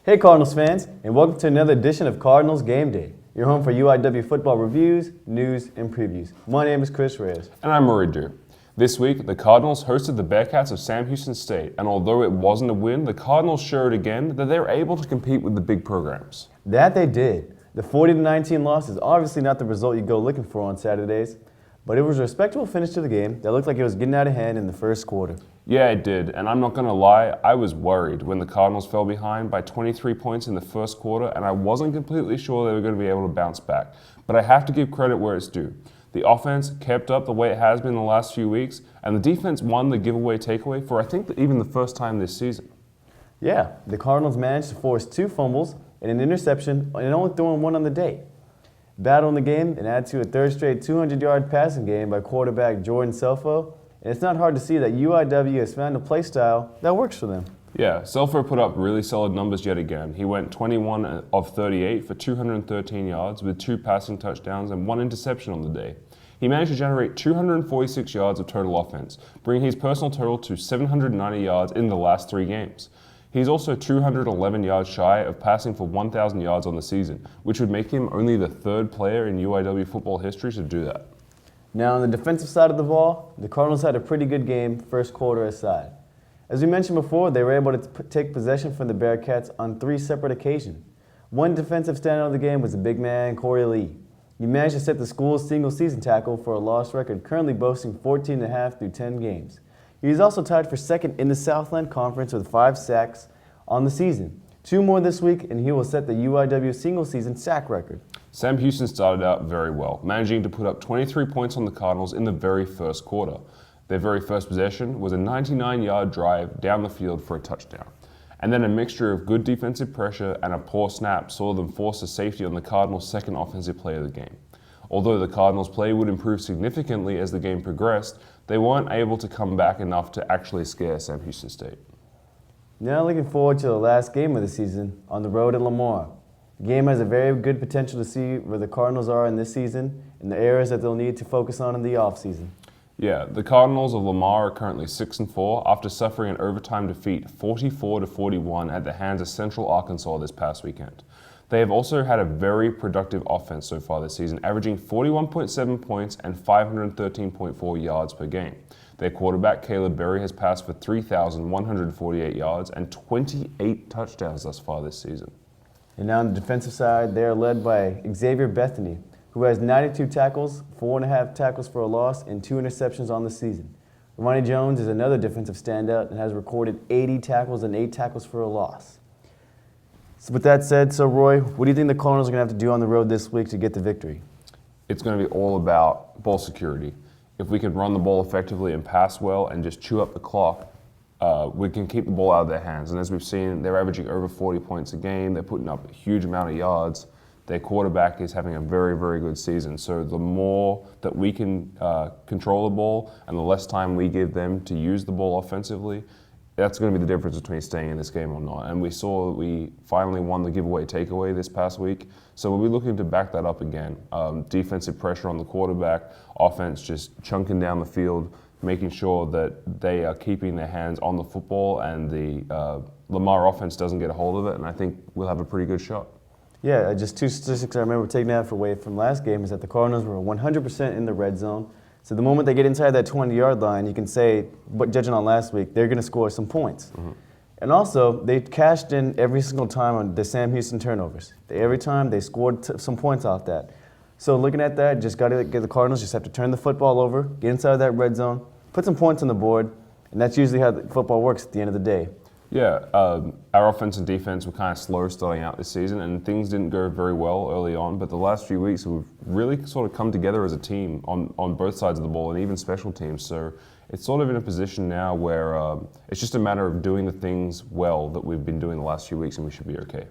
Hey Cardinals fans, and welcome to another edition of Cardinals Game Day, your home for UIW football reviews, news, and previews. My name is Chris Reyes. And I'm Rory. This week, the Cardinals hosted the Bearcats of Sam Houston State, and although it wasn't a win, the Cardinals showed again that they were able to compete with the big programs. That they did. The 40-19 loss is obviously not the result you go looking for on Saturdays, but it was a respectable finish to the game that looked like it was getting out of hand in the first quarter. Yeah, it did, and I'm not going to lie, I was worried when the Cardinals fell behind by 23 points in the first quarter, and I wasn't completely sure they were going to be able to bounce back. But I have to give credit where it's due. The offense kept up the way it has been the last few weeks, and the defense won the giveaway takeaway for I think even the first time this season. Yeah, the Cardinals managed to force 2 fumbles and an interception and only throwing 1 on the day. Battle in the game and add to a third straight 200-yard passing game by quarterback Jordan Selfo. And it's not hard to see that UIW has found a play style that works for them. Yeah, Selfo put up really solid numbers yet again. He went 21 of 38 for 213 yards with 2 passing touchdowns and 1 interception on the day. He managed to generate 246 yards of total offense, bringing his personal total to 790 yards in the last 3 games. He's also 211 yards shy of passing for 1,000 yards on the season, which would make him only the 3rd player in UIW football history to do that. Now, on the defensive side of the ball, the Cardinals had a pretty good game, first quarter aside. As we mentioned before, they were able to take possession from the Bearcats on 3 separate occasions. One defensive standout of the game was the big man, Rory Lee. He managed to set the school's single-season tackle for a loss record, currently boasting 14.5 through 10 games. He is also tied for second in the Southland Conference with 5 sacks on the season. 2 more this week, and he will set the UIW single-season sack record. Sam Houston started out very well, managing to put up 23 points on the Cardinals in the very first quarter. Their very first possession was a 99-yard drive down the field for a touchdown. And then a mixture of good defensive pressure and a poor snap saw them force a safety on the Cardinals' second offensive play of the game. Although the Cardinals' play would improve significantly as the game progressed, they weren't able to come back enough to actually scare Sam Houston State. Now looking forward to the last game of the season on the road at Lamar. The game has a very good potential to see where the Cardinals are in this season and the areas that they'll need to focus on in the offseason. Yeah, the Cardinals of Lamar are currently 6-4 after suffering an overtime defeat 44-41 at the hands of Central Arkansas this past weekend. They have also had a very productive offense so far this season, averaging 41.7 points and 513.4 yards per game. Their quarterback, Caleb Berry, has passed for 3,148 yards and 28 touchdowns thus far this season. And now on the defensive side, they are led by Xavier Bethany, who has 92 tackles, 4.5 tackles for a loss, and 2 interceptions on the season. Ronnie Jones is another defensive standout and has recorded 80 tackles and 8 tackles for a loss. So with that said, Roy, what do you think the Cardinals are going to have to do on the road this week to get the victory? It's going to be all about ball security. If we can run the ball effectively and pass well and just chew up the clock, we can keep the ball out of their hands. And as we've seen, they're averaging over 40 points a game. They're putting up a huge amount of yards. Their quarterback is having a very, very good season. So the more that we can control the ball and the less time we give them to use the ball offensively, that's going to be the difference between staying in this game or not. And we saw that we finally won the giveaway takeaway this past week. So we'll be looking to back that up again. Defensive pressure on the quarterback, offense just chunking down the field, making sure that they are keeping their hands on the football and the Lamar offense doesn't get a hold of it. And I think we'll have a pretty good shot. Yeah, just 2 statistics I remember taking out away from last game is that the Cardinals were 100% in the red zone. So the moment they get inside that 20-yard line, you can say, but judging on last week, they're going to score some points. Mm-hmm. And also, they cashed in every single time on the Sam Houston turnovers. Every time they scored some points off that. So looking at that, just got to get the Cardinals just have to turn the football over, get inside that red zone, put some points on the board, and that's usually how the football works at the end of the day. Yeah, our offense and defense were kind of slow starting out this season, and things didn't go very well early on. But the last few weeks, we've really sort of come together as a team on both sides of the ball, and even special teams. So it's sort of in a position now where it's just a matter of doing the things well that we've been doing the last few weeks, and we should be okay.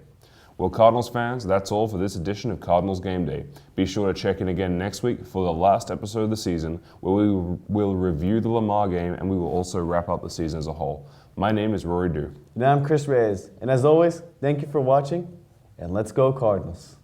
Well, Cardinals fans, that's all for this edition of Cardinals Game Day. Be sure to check in again next week for the last episode of the season, where we will review the Lamar game, and we will also wrap up the season as a whole. My name is Rory. And I'm Chris Reyes. And as always, thank you for watching, and let's go Cardinals.